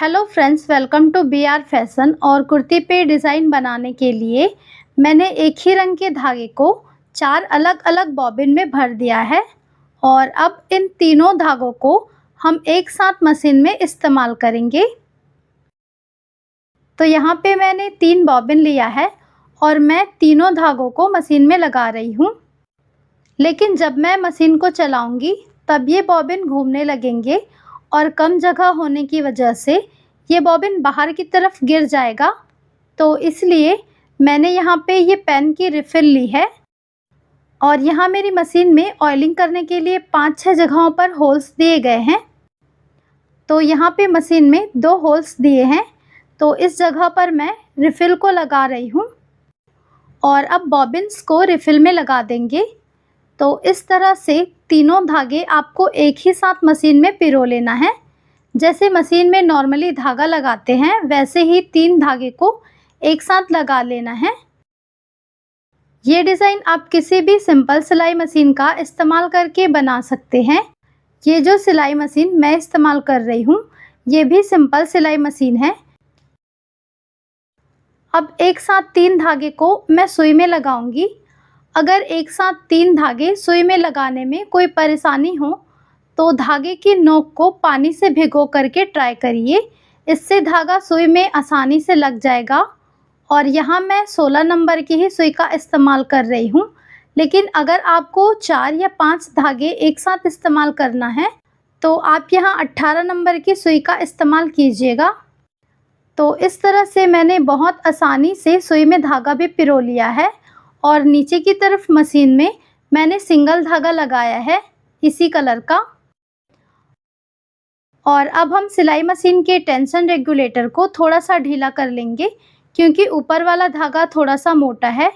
Hello friends, welcome to B R fashion. और कुर्ती पे design बनाने के लिए मैंने एक ही रंग के धागे को 4 अलग अलग बॉबिन में भर दिया है। और अब इन तीनों धागों को हम एक साथ मशीन में इस्तेमाल करेंगे। तो यहाँ पे मैंने 3 बॉबिन लिया है और मैं तीनों धागों को मशीन में लगा रही हूँ। लेकिन जब मैं मशीन को चलाऊँगी तब ये बॉबिन घूमने लगेंगे और कम जगह होने की वजह से ये बॉबिन बाहर की तरफ गिर जाएगा। तो इसलिए मैंने यहाँ पे ये पेन की रिफ़िल ली है। और यहाँ मेरी मशीन में ऑयलिंग करने के लिए 5-6 जगहों पर होल्स दिए गए हैं। तो यहाँ पे मशीन में 2 होल्स दिए हैं, तो इस जगह पर मैं रिफ़िल को लगा रही हूँ। और अब बॉबिन्स को रिफ़िल में लगा देंगे। तो इस तरह से तीनों धागे आपको एक ही साथ मशीन में पिरो लेना है। जैसे मशीन में नॉर्मली धागा लगाते हैं वैसे ही 3 धागे को एक साथ लगा लेना है। ये डिज़ाइन आप किसी भी सिंपल सिलाई मशीन का इस्तेमाल करके बना सकते हैं। ये जो सिलाई मशीन मैं इस्तेमाल कर रही हूँ ये भी सिंपल सिलाई मशीन है। अब एक साथ 3 धागे को मैं सुई में लगाऊंगी। अगर एक साथ 3 धागे सुई में लगाने में कोई परेशानी हो तो धागे की नोक को पानी से भिगो करके ट्राई करिए। इससे धागा सुई में आसानी से लग जाएगा। और यहाँ मैं 16 नंबर की ही सुई का इस्तेमाल कर रही हूँ। लेकिन अगर आपको 4 या 5 धागे एक साथ इस्तेमाल करना है तो आप यहाँ 18 नंबर की सुई का इस्तेमाल कीजिएगा। तो इस तरह से मैंने बहुत आसानी से सुई में धागा भी पिरो लिया है। और नीचे की तरफ मशीन में मैंने सिंगल धागा लगाया है इसी कलर का। और अब हम सिलाई मशीन के टेंशन रेगुलेटर को थोड़ा सा ढीला कर लेंगे क्योंकि ऊपर वाला धागा थोड़ा सा मोटा है।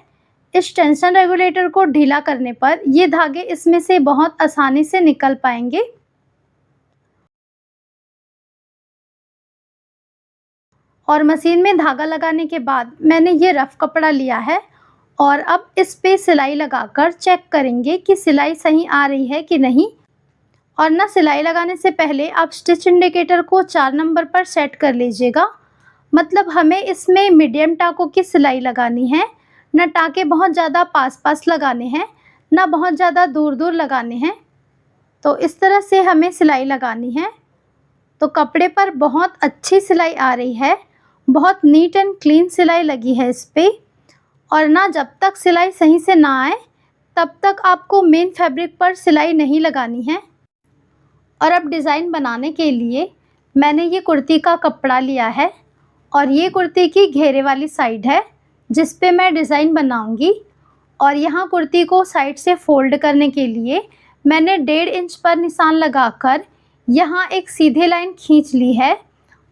इस टेंशन रेगुलेटर को ढीला करने पर ये धागे इसमें से बहुत आसानी से निकल पाएंगे। और मशीन में धागा लगाने के बाद मैंने ये रफ कपड़ा लिया है और अब इस पे सिलाई लगाकर चेक करेंगे कि सिलाई सही आ रही है कि नहीं। और ना सिलाई लगाने से पहले आप स्टिच इंडिकेटर को 4 नंबर पर सेट कर लीजिएगा। मतलब हमें इसमें मीडियम टाकों की सिलाई लगानी है। ना टाके बहुत ज़्यादा पास पास लगाने हैं, ना बहुत ज़्यादा दूर दूर लगाने हैं। तो इस तरह से हमें सिलाई लगानी है। तो कपड़े पर बहुत अच्छी सिलाई आ रही है, बहुत नीट एंड क्लीन सिलाई लगी है इस पर। और ना जब तक सिलाई सही से ना आए तब तक आपको मेन फैब्रिक पर सिलाई नहीं लगानी है। और अब डिज़ाइन बनाने के लिए मैंने ये कुर्ती का कपड़ा लिया है और ये कुर्ती की घेरे वाली साइड है जिस पे मैं डिज़ाइन बनाऊंगी। और यहाँ कुर्ती को साइड से फोल्ड करने के लिए मैंने 1.5 इंच पर निशान लगाकर यहाँ एक सीधे लाइन खींच ली है।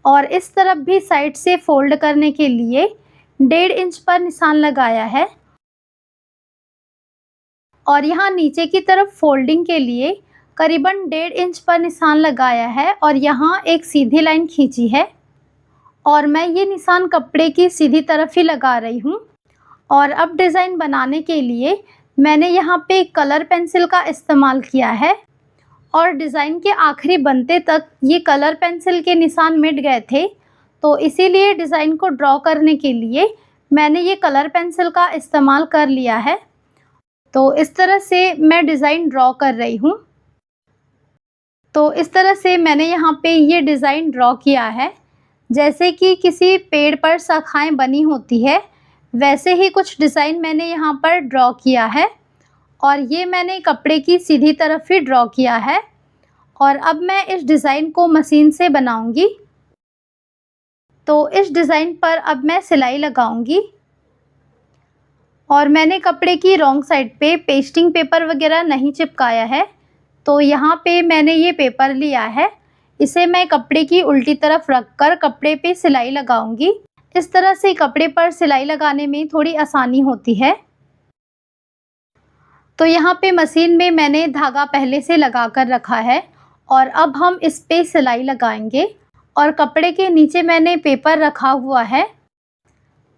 और इस तरफ भी साइड से फोल्ड करने के लिए 1.5 इंच पर निशान लगाया है। और यहाँ नीचे की तरफ फोल्डिंग के लिए करीबन 1.5 इंच पर निशान लगाया है और यहाँ एक सीधी लाइन खींची है। और मैं ये निशान कपड़े की सीधी तरफ ही लगा रही हूँ। और अब डिज़ाइन बनाने के लिए मैंने यहाँ पे कलर पेंसिल का इस्तेमाल किया है। और डिज़ाइन के आखिरी बनते तक ये कलर पेंसिल के निशान मिट गए थे, तो इसीलिए डिज़ाइन को ड्रॉ करने के लिए मैंने ये कलर पेंसिल का इस्तेमाल कर लिया है। तो इस तरह से मैं डिज़ाइन ड्रॉ कर रही हूँ। तो इस तरह से मैंने यहाँ पे ये डिज़ाइन ड्रॉ किया है। जैसे कि किसी पेड़ पर शाखाएँ बनी होती है वैसे ही कुछ डिज़ाइन मैंने यहाँ पर ड्रॉ किया है। और ये मैंने कपड़े की सीधी तरफ ही ड्रॉ किया है। और अब मैं इस डिज़ाइन को मशीन से बनाऊंगी। तो इस डिज़ाइन पर अब मैं सिलाई लगाऊंगी। और मैंने कपड़े की रॉन्ग साइड पे पेस्टिंग पेपर वगैरह नहीं चिपकाया है। तो यहाँ पे मैंने ये पेपर लिया है, इसे मैं कपड़े की उल्टी तरफ रखकर कपड़े पे सिलाई लगाऊंगी। इस तरह से कपड़े पर सिलाई लगाने में थोड़ी आसानी होती है। तो यहाँ पे मशीन में मैंने धागा पहले से लगा कर रखा है और अब हम इस पे सिलाई लगाएंगे। और कपड़े के नीचे मैंने पेपर रखा हुआ है।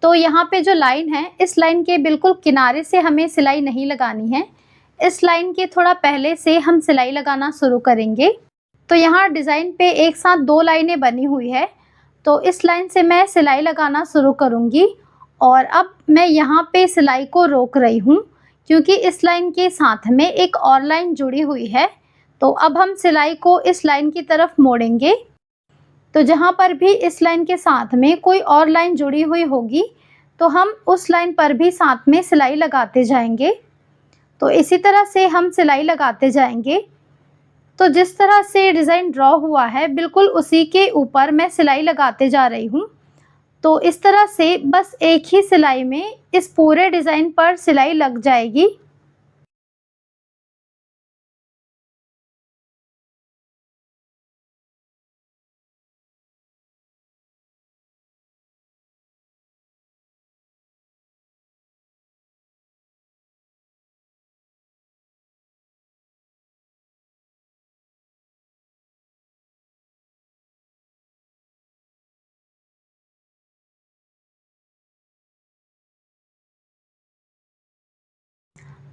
तो यहाँ पे जो लाइन है इस लाइन के बिल्कुल किनारे से हमें सिलाई नहीं लगानी है। इस लाइन के थोड़ा पहले से हम सिलाई लगाना शुरू करेंगे। तो यहाँ डिज़ाइन पे एक साथ 2 लाइनें बनी हुई है, तो इस लाइन से मैं सिलाई लगाना शुरू करूँगी और अब मैं यहाँ पे सिलाई को रोक रही हूँ क्योंकि इस लाइन के साथ में एक और लाइन जुड़ी हुई है। तो अब हम सिलाई को इस लाइन की तरफ मोड़ेंगे। तो जहाँ पर भी इस लाइन के साथ में कोई और लाइन जुड़ी हुई होगी तो हम उस लाइन पर भी साथ में सिलाई लगाते जाएंगे। तो इसी तरह से हम सिलाई लगाते जाएंगे। तो जिस तरह से डिज़ाइन ड्रॉ हुआ है बिल्कुल उसी के ऊपर मैं सिलाई लगाते जा रही हूँ। तो इस तरह से बस एक ही सिलाई में इस पूरे डिज़ाइन पर सिलाई लग जाएगी।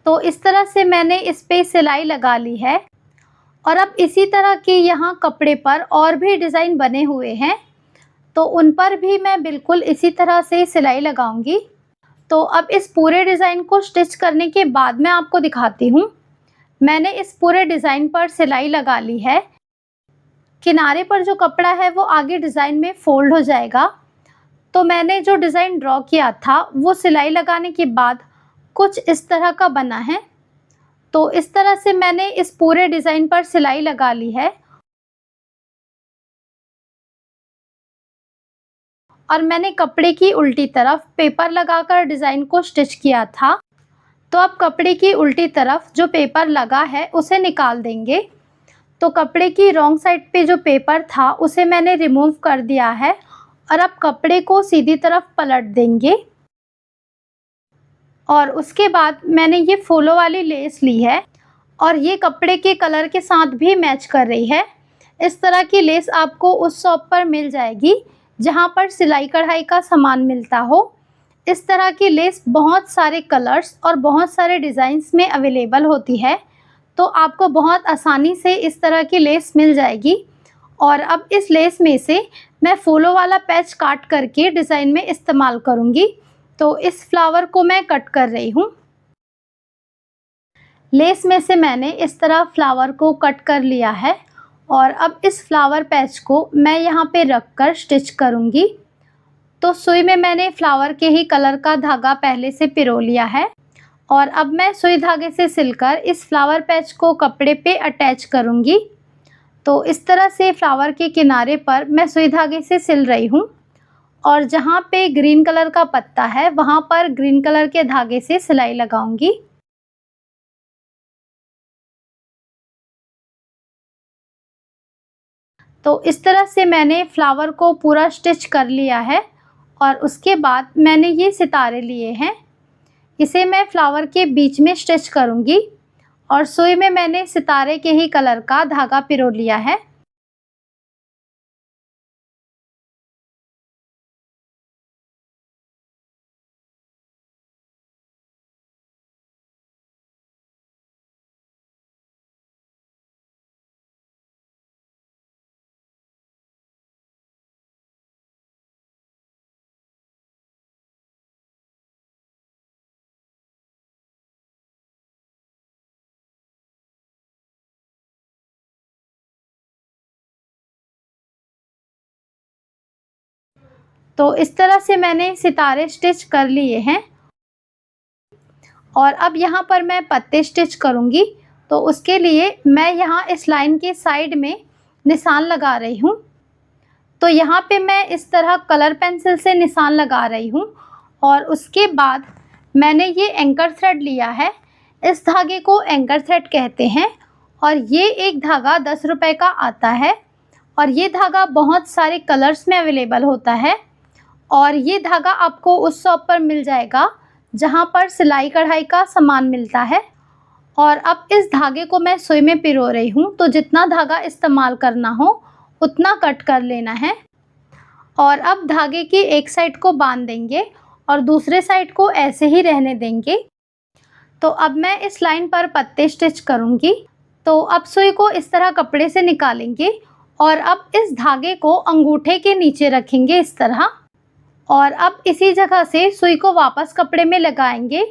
तो इस तरह से मैंने इस पे सिलाई लगा ली है और अब इसी तरह के यहाँ कपड़े पर और भी डिज़ाइन बने हुए हैं तो उन पर भी मैं बिल्कुल इसी तरह से सिलाई लगाऊंगी। तो अब इस पूरे डिज़ाइन को स्टिच करने के बाद मैं आपको दिखाती हूँ। मैंने इस पूरे डिज़ाइन पर सिलाई लगा ली है। किनारे पर जो कपड़ा है वो आगे डिज़ाइन में फ़ोल्ड हो जाएगा। तो मैंने जो डिज़ाइन ड्रॉ किया था वो सिलाई लगाने के बाद कुछ इस तरह का बना है। तो इस तरह से मैंने इस पूरे डिज़ाइन पर सिलाई लगा ली है और मैंने कपड़े की उल्टी तरफ पेपर लगाकर डिज़ाइन को स्टिच किया था। तो अब कपड़े की उल्टी तरफ जो पेपर लगा है उसे निकाल देंगे। तो कपड़े की रॉन्ग साइड पे जो पेपर था उसे मैंने रिमूव कर दिया है और अब कपड़े को सीधी तरफ पलट देंगे और उसके बाद मैंने ये फूलों वाली लेस ली है और ये कपड़े के कलर के साथ भी मैच कर रही है। इस तरह की लेस आपको उस शॉप पर मिल जाएगी जहाँ पर सिलाई कढ़ाई का सामान मिलता हो। इस तरह की लेस बहुत सारे कलर्स और बहुत सारे डिज़ाइंस में अवेलेबल होती है तो आपको बहुत आसानी से इस तरह की लेस मिल जाएगी। और अब इस लेस में से मैं फूलों वाला पैच काट करके डिज़ाइन में इस्तेमाल करूँगी। तो इस फ्लावर को मैं कट कर रही हूँ। लेस में से मैंने इस तरह फ्लावर को कट कर लिया है और अब इस फ्लावर पैच को मैं यहाँ पे रख कर स्टिच करूँगी। तो सुई में मैंने फ्लावर के ही कलर का धागा पहले से पिरो लिया है और अब मैं सुई धागे से सिलकर इस फ्लावर पैच को कपड़े पे अटैच करूँगी। तो इस तरह से फ्लावर के किनारे पर मैं सुई धागे से सिल रही हूँ और जहाँ पे ग्रीन कलर का पत्ता है वहाँ पर ग्रीन कलर के धागे से सिलाई लगाऊंगी। तो इस तरह से मैंने फ्लावर को पूरा स्टिच कर लिया है और उसके बाद मैंने ये सितारे लिए हैं। इसे मैं फ्लावर के बीच में स्टिच करूँगी और सुई में मैंने सितारे के ही कलर का धागा पिरो लिया है। तो इस तरह से मैंने सितारे स्टिच कर लिए हैं और अब यहाँ पर मैं पत्ते स्टिच करूँगी। तो उसके लिए मैं यहाँ इस लाइन के साइड में निशान लगा रही हूँ। तो यहाँ पे मैं इस तरह कलर पेंसिल से निशान लगा रही हूँ और उसके बाद मैंने ये एंकर थ्रेड लिया है। इस धागे को एंकर थ्रेड कहते हैं और ये एक धागा 10 रुपए का आता है और ये धागा बहुत सारे कलर्स में अवेलेबल होता है और ये धागा आपको उस शॉप पर मिल जाएगा जहाँ पर सिलाई कढ़ाई का सामान मिलता है। और अब इस धागे को मैं सुई में पिरो रही हूँ। तो जितना धागा इस्तेमाल करना हो उतना कट कर लेना है और अब धागे की एक साइड को बांध देंगे और दूसरे साइड को ऐसे ही रहने देंगे। तो अब मैं इस लाइन पर पत्ते स्टिच करूँगी। तो अब सुई को इस तरह कपड़े से निकालेंगे और अब इस धागे को अंगूठे के नीचे रखेंगे इस तरह। और अब इसी जगह से सुई को वापस कपड़े में लगाएंगे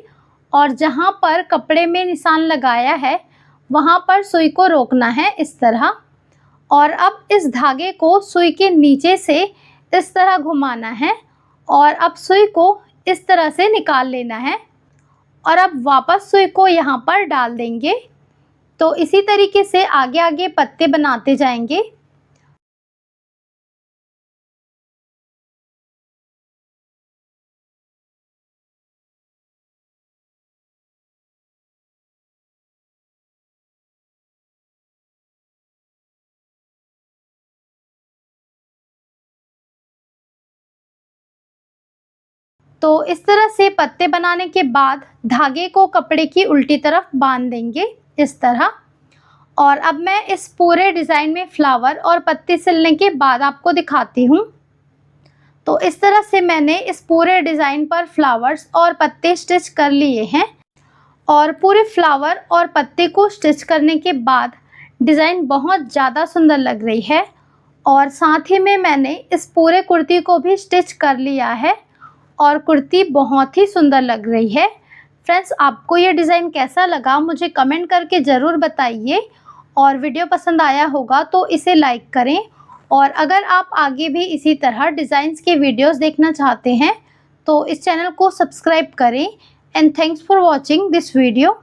और जहाँ पर कपड़े में निशान लगाया है वहाँ पर सुई को रोकना है इस तरह। और अब इस धागे को सुई के नीचे से इस तरह घुमाना है और अब सुई को इस तरह से निकाल लेना है और अब वापस सुई को यहाँ पर डाल देंगे। तो इसी तरीके से आगे आगे पत्ते बनाते जाएंगे। तो इस तरह से पत्ते बनाने के बाद धागे को कपड़े की उल्टी तरफ बांध देंगे इस तरह। और अब मैं इस पूरे डिज़ाइन में फ्लावर और पत्ते सिलने के बाद आपको दिखाती हूँ। तो इस तरह से मैंने इस पूरे डिज़ाइन पर फ्लावर्स और पत्ते स्टिच कर लिए हैं। और पूरे फ्लावर और पत्ते को स्टिच करने के बाद डिज़ाइन बहुत ज़्यादा सुंदर लग रही है। और साथ ही में मैंने इस पूरे कुर्ती को भी स्टिच कर लिया है और कुर्ती बहुत ही सुंदर लग रही है। फ्रेंड्स, आपको ये डिज़ाइन कैसा लगा मुझे कमेंट करके ज़रूर बताइए। और वीडियो पसंद आया होगा तो इसे लाइक करें। और अगर आप आगे भी इसी तरह डिज़ाइंस के वीडियोस देखना चाहते हैं तो इस चैनल को सब्सक्राइब करें। And thanks for watching this video.